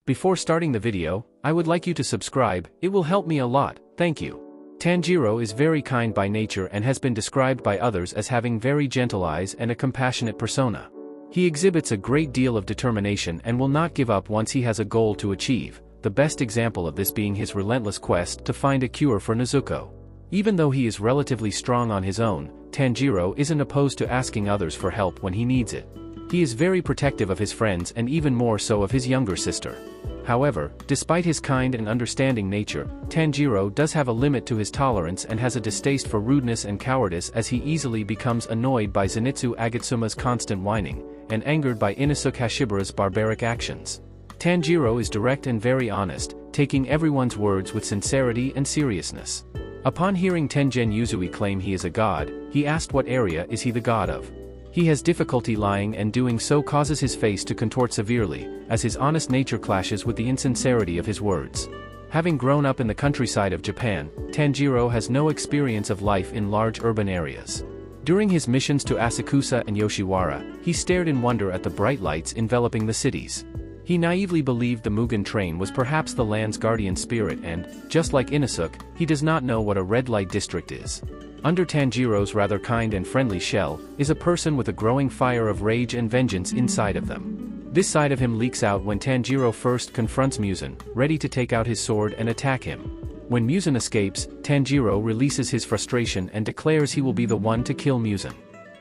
Before starting the video, I would like you to subscribe, it will help me a lot, thank you. Tanjiro is very kind by nature and has been described by others as having very gentle eyes and a compassionate persona. He exhibits a great deal of determination and will not give up once he has a goal to achieve, the best example of this being his relentless quest to find a cure for Nezuko. Even though he is relatively strong on his own, Tanjiro isn't opposed to asking others for help when he needs it. He is very protective of his friends and even more so of his younger sister. However, despite his kind and understanding nature, Tanjiro does have a limit to his tolerance and has a distaste for rudeness and cowardice, as he easily becomes annoyed by Zenitsu Agitsuma's constant whining, and angered by Inosuke Hashibara's barbaric actions. Tanjiro is direct and very honest, taking everyone's words with sincerity and seriousness. Upon hearing Tengen Uzui claim he is a god, he asked what area is he the god of. He has difficulty lying, and doing so causes his face to contort severely, as his honest nature clashes with the insincerity of his words. Having grown up in the countryside of Japan, Tanjiro has no experience of life in large urban areas. During his missions to Asakusa and Yoshiwara, he stared in wonder at the bright lights enveloping the cities. He naively believed the Mugen train was perhaps the land's guardian spirit and, just like Inosuke, he does not know what a red light district is. Under Tanjiro's rather kind and friendly shell, is a person with a growing fire of rage and vengeance inside of them. This side of him leaks out when Tanjiro first confronts Muzan, ready to take out his sword and attack him. When Muzan escapes, Tanjiro releases his frustration and declares he will be the one to kill Muzan.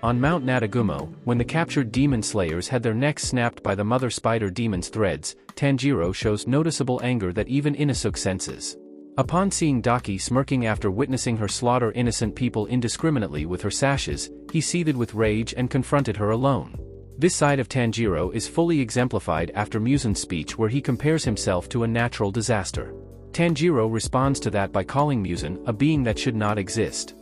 On Mount Natagumo, when the captured demon slayers had their necks snapped by the mother spider demon's threads, Tanjiro shows noticeable anger that even Inosuke senses. Upon seeing Daki smirking after witnessing her slaughter innocent people indiscriminately with her sashes, he seethed with rage and confronted her alone. This side of Tanjiro is fully exemplified after Muzan's speech, where he compares himself to a natural disaster. Tanjiro responds to that by calling Muzan a being that should not exist.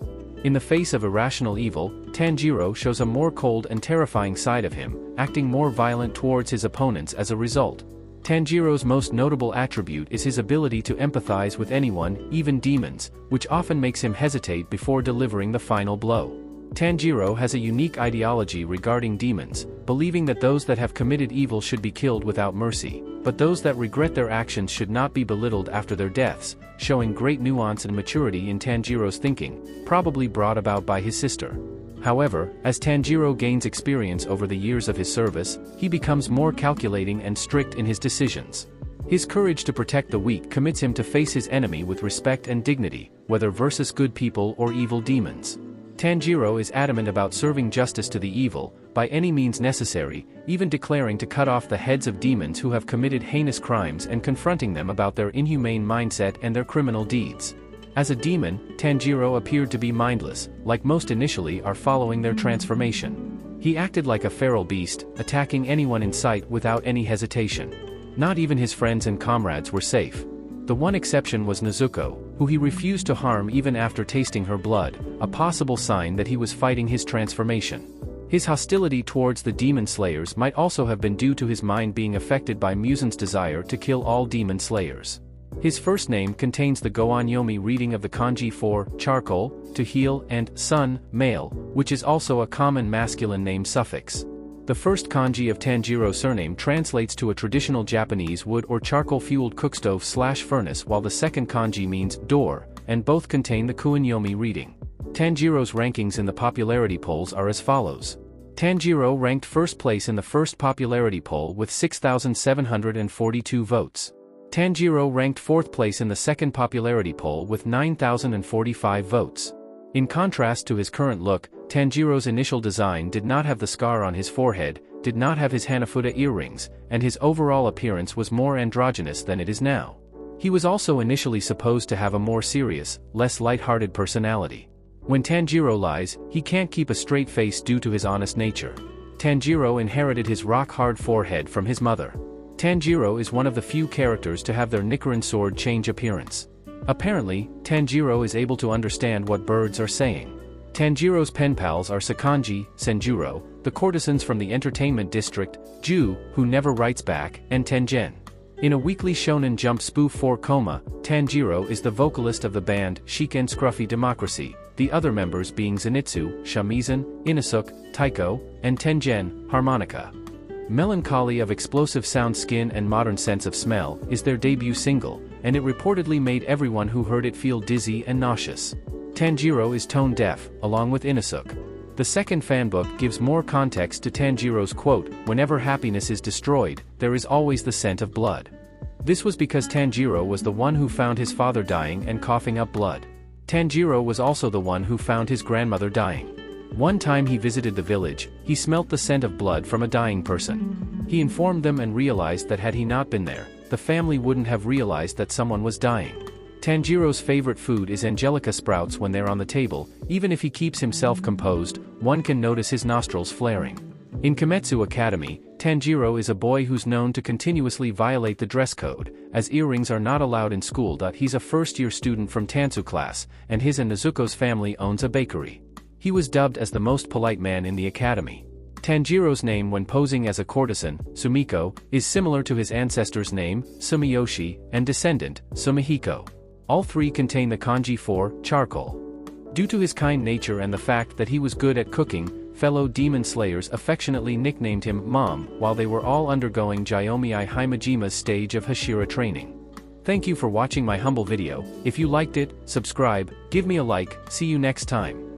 In the face of irrational evil, Tanjiro shows a more cold and terrifying side of him, acting more violent towards his opponents as a result. Tanjiro's most notable attribute is his ability to empathize with anyone, even demons, which often makes him hesitate before delivering the final blow. Tanjiro has a unique ideology regarding demons, believing that those that have committed evil should be killed without mercy, but those that regret their actions should not be belittled after their deaths, showing great nuance and maturity in Tanjiro's thinking, probably brought about by his sister. However, as Tanjiro gains experience over the years of his service, he becomes more calculating and strict in his decisions. His courage to protect the weak commits him to face his enemy with respect and dignity, whether versus good people or evil demons. Tanjiro is adamant about serving justice to the evil, by any means necessary, even declaring to cut off the heads of demons who have committed heinous crimes and confronting them about their inhumane mindset and their criminal deeds. As a demon, Tanjiro appeared to be mindless, like most initially are following their transformation. He acted like a feral beast, attacking anyone in sight without any hesitation. Not even his friends and comrades were safe. The one exception was Nezuko, who he refused to harm even after tasting her blood, a possible sign that he was fighting his transformation. His hostility towards the demon slayers might also have been due to his mind being affected by Muzan's desire to kill all demon slayers. His first name contains the Goanyomi reading of the kanji for charcoal, to heal, and sun, male, which is also a common masculine name suffix. The first kanji of Tanjiro's surname translates to a traditional Japanese wood or charcoal-fueled cookstove/furnace, while the second kanji means door, and both contain the Kuinyomi reading. Tanjiro's rankings in the popularity polls are as follows. Tanjiro ranked first place in the first popularity poll with 6,742 votes. Tanjiro ranked fourth place in the second popularity poll with 9,045 votes. In contrast to his current look, Tanjiro's initial design did not have the scar on his forehead, did not have his Hanafuda earrings, and his overall appearance was more androgynous than it is now. He was also initially supposed to have a more serious, less light-hearted personality. When Tanjiro lies, he can't keep a straight face due to his honest nature. Tanjiro inherited his rock-hard forehead from his mother. Tanjiro is one of the few characters to have their Nichiren sword change appearance. Apparently, Tanjiro is able to understand what birds are saying. Tanjiro's pen pals are Sakanji, Senjuro, the courtesans from the entertainment district, Ju, who never writes back, and Tengen. In a weekly Shonen Jump spoof for Koma, Tanjiro is the vocalist of the band Shiken Scruffy Democracy, the other members being Zenitsu, Shamizan, Inosuke, Taiko, and Tengen, harmonica. Melancholy of explosive sound skin and modern sense of smell is their debut single, and it reportedly made everyone who heard it feel dizzy and nauseous. Tanjiro is tone deaf, along with Inosuke. The second fanbook gives more context to Tanjiro's quote, "Whenever happiness is destroyed, there is always the scent of blood." This was because Tanjiro was the one who found his father dying and coughing up blood. Tanjiro was also the one who found his grandmother dying. One time he visited the village, he smelt the scent of blood from a dying person. He informed them and realized that had he not been there, the family wouldn't have realized that someone was dying. Tanjiro's favorite food is angelica sprouts. When they're on the table, even if he keeps himself composed, one can notice his nostrils flaring. In Kimetsu Academy, Tanjiro is a boy who's known to continuously violate the dress code, as earrings are not allowed in school. He's a first-year student from Tansu class, and his and Nezuko's family owns a bakery. He was dubbed as the most polite man in the academy. Tanjiro's name when posing as a courtesan, Sumiko, is similar to his ancestor's name, Sumiyoshi, and descendant, Sumihiko. All three contain the kanji for charcoal. Due to his kind nature and the fact that he was good at cooking, fellow demon slayers affectionately nicknamed him Mom while they were all undergoing Jyomi Himajima's stage of Hashira training. Thank you for watching my humble video. If you liked it, subscribe, give me a like, see you next time.